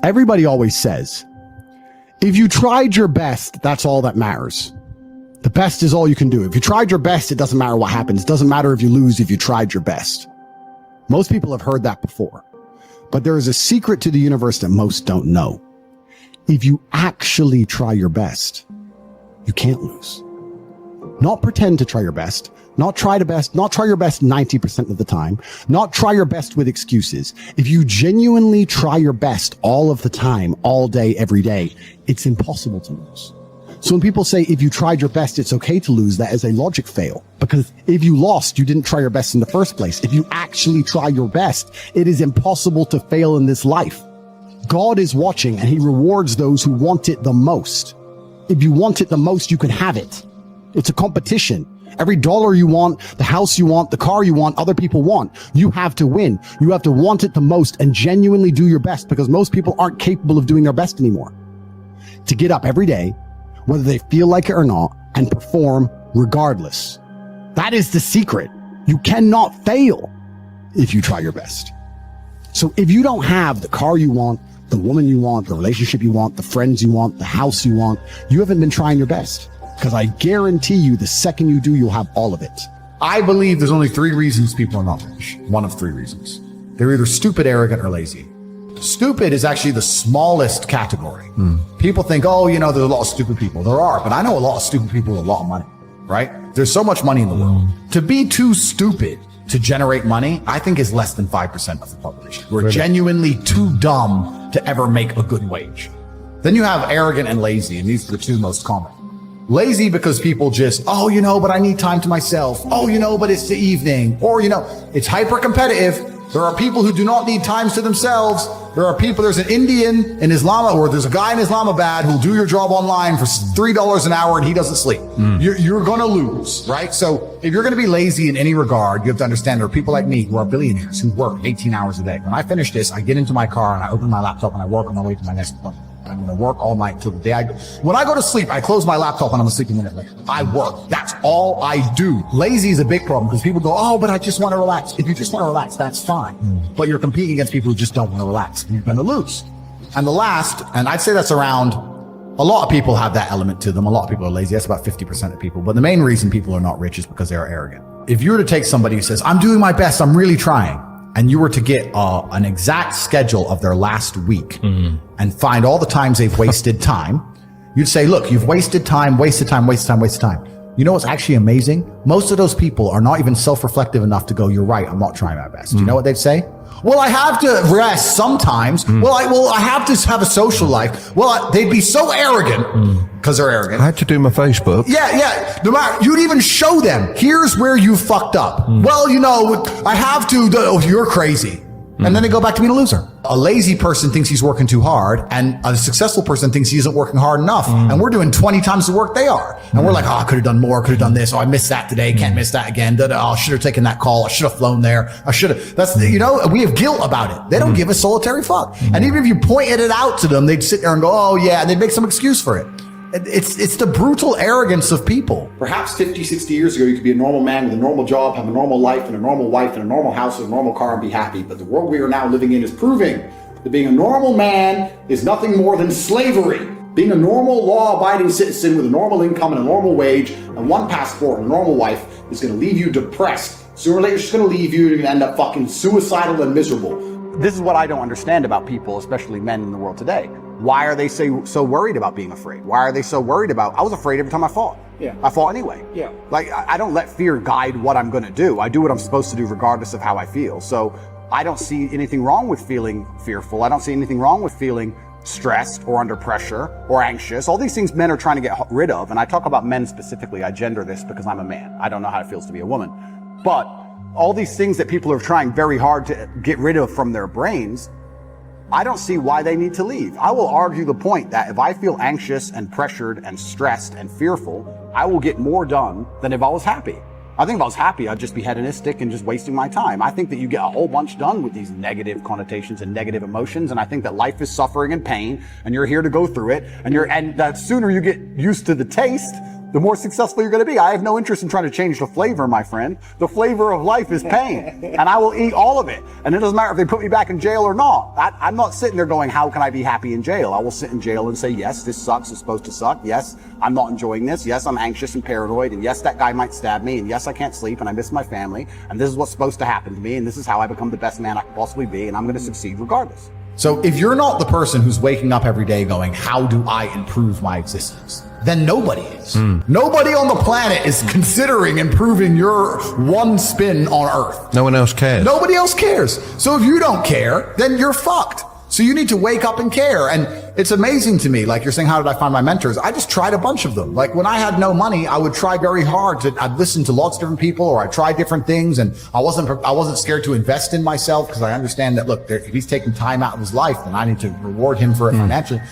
Everybody always says, if you tried your best, that's all that matters. The best is all you can do. If you tried your best, it doesn't matter what happens. It doesn't matter if you lose if you tried your best. Most people have heard that before. But there is a secret to the universe that most don't know. If you actually try your best, you can't lose. Not pretend to try your best. Not try your best 90% of the time. Not try your best with excuses. If you genuinely try your best all of the time, all day, every day, it's impossible to lose. So when people say, if you tried your best, it's okay to lose, that is a logic fail. Because if you lost, you didn't try your best in the first place. If you actually try your best, it is impossible to fail in this life. God is watching and he rewards those who want it the most. If you want it the most, you can have it. It's a competition. Every dollar you want, the house you want, the car you want, other people want. You have to win. You have to want it the most and genuinely do your best, because most people aren't capable of doing their best anymore. To get up every day, whether they feel like it or not, and perform regardless. That is the secret. You cannot fail if you try your best. So if you don't have the car you want, the woman you want, the relationship you want, the friends you want, the house you want, you haven't been trying your best. Because I guarantee you, the second you do, you'll have all of it. I believe there's only 3 reasons people are not rich. One of 3 reasons. They're either stupid, arrogant, or lazy. Stupid is actually the smallest category. People think, oh, you know, there's a lot of stupid people. There are, but I know a lot of stupid people with a lot of money, right? There's so much money in the world. To be too stupid to generate money, I think is less than 5% of the population. We're genuinely too dumb to ever make a good wage. Then you have arrogant and lazy, and these are the 2 most common. Lazy because people just, oh, you know, but I need time to myself. Oh, you know, but it's the evening. Or, you know, it's hyper competitive. There are people who do not need times to themselves. There are people, there's an Indian in Islam, or there's a guy in Islamabad who'll do your job online for $3 an hour and he doesn't sleep. You're going to lose, right? So if you're going to be lazy in any regard, you have to understand there are people like me who are billionaires who work 18 hours a day. When I finish this, I get into my car and I open my laptop and I work on my way to my next appointment. I'm going to work all night till the day I go. When I go to sleep, I close my laptop and I'm sleeping in it later. I work. That's all I do. Lazy is a big problem because people go, oh, but I just want to relax. If you just want to relax, that's fine. But you're competing against people who just don't want to relax. You're going to lose. And the last, and I'd say that's around, a lot of people have that element to them. A lot of people are lazy. That's about 50% of people. But the main reason people are not rich is because they are arrogant. If you were to take somebody who says, I'm doing my best, I'm really trying, and you were to get an exact schedule of their last week and find all the times they've wasted time, you'd say, look, you've wasted time, wasted time, wasted time, wasted time. You know what's actually amazing? Most of those people are not even self-reflective enough to go, you're right, I'm not trying my best. You know what they'd say? Well, I have to rest sometimes. Well, I have to have a social life. Well, they'd be so arrogant because they're arrogant. I had to do my Facebook. Yeah. No matter, you'd even show them, here's where you fucked up. Well, you know, I have to, oh, you're crazy. And then they go back to being a loser. A lazy person thinks he's working too hard, and a successful person thinks he isn't working hard enough. And we're doing 20 times the work they are. And we're like, oh, I could have done more, could have done this. Oh, I missed that today, can't miss that again. Oh, I should have taken that call. I should have flown there. I should have. That's, you know, we have guilt about it. They don't give a solitary fuck. And even if you pointed it out to them, they'd sit there and go, oh yeah, and they'd make some excuse for it. It's the brutal arrogance of people. Perhaps 50, 60 years ago, you could be a normal man with a normal job, have a normal life and a normal wife and a normal house and a normal car and be happy. But the world we are now living in is proving that being a normal man is nothing more than slavery. Being a normal, law-abiding citizen with a normal income and a normal wage and one passport and a normal wife is going to leave you depressed. Sooner or later, it's just going to leave you. You're going to end up fucking suicidal and miserable. This is what I don't understand about people, especially men in the world today. Why are they so worried about being afraid? Why are they so worried about, I was afraid every time I fought. Yeah. I fought anyway. Yeah. Like, I don't let fear guide what I'm going to do. I do what I'm supposed to do regardless of how I feel. So I don't see anything wrong with feeling fearful. I don't see anything wrong with feeling stressed or under pressure or anxious. All these things men are trying to get rid of. And I talk about men specifically. I gender this because I'm a man. I don't know how it feels to be a woman. But all these things that people are trying very hard to get rid of from their brains, I don't see why they need to leave. I will argue the point that if I feel anxious and pressured and stressed and fearful, I will get more done than if I was happy. I think if I was happy, I'd just be hedonistic and just wasting my time. I think that you get a whole bunch done with these negative connotations and negative emotions. And I think that life is suffering and pain and you're here to go through it. And the sooner you get used to the taste, the more successful you're going to be. I have no interest in trying to change the flavor, my friend. The flavor of life is pain, and I will eat all of it. And it doesn't matter if they put me back in jail or not. I'm not sitting there going, how can I be happy in jail? I will sit in jail and say, yes, this sucks. It's supposed to suck. Yes, I'm not enjoying this. Yes, I'm anxious and paranoid. And yes, that guy might stab me. And yes, I can't sleep and I miss my family. And this is what's supposed to happen to me. And this is how I become the best man I can possibly be. And I'm going to succeed regardless. So if you're not the person who's waking up every day going, how do I improve my existence? Then nobody is. Nobody on the planet is considering improving your one spin on Earth. No one else cares. Nobody else cares. So if you don't care, then you're fucked. So you need to wake up and care. And it's amazing to me, like you're saying, how did I find my mentors? I just tried a bunch of them. Like when I had no money, I would try very hard I'd listen to lots of different people, or I tried different things, and I wasn't scared to invest in myself, because I understand that, look, if he's taking time out of his life, then I need to reward him for it financially.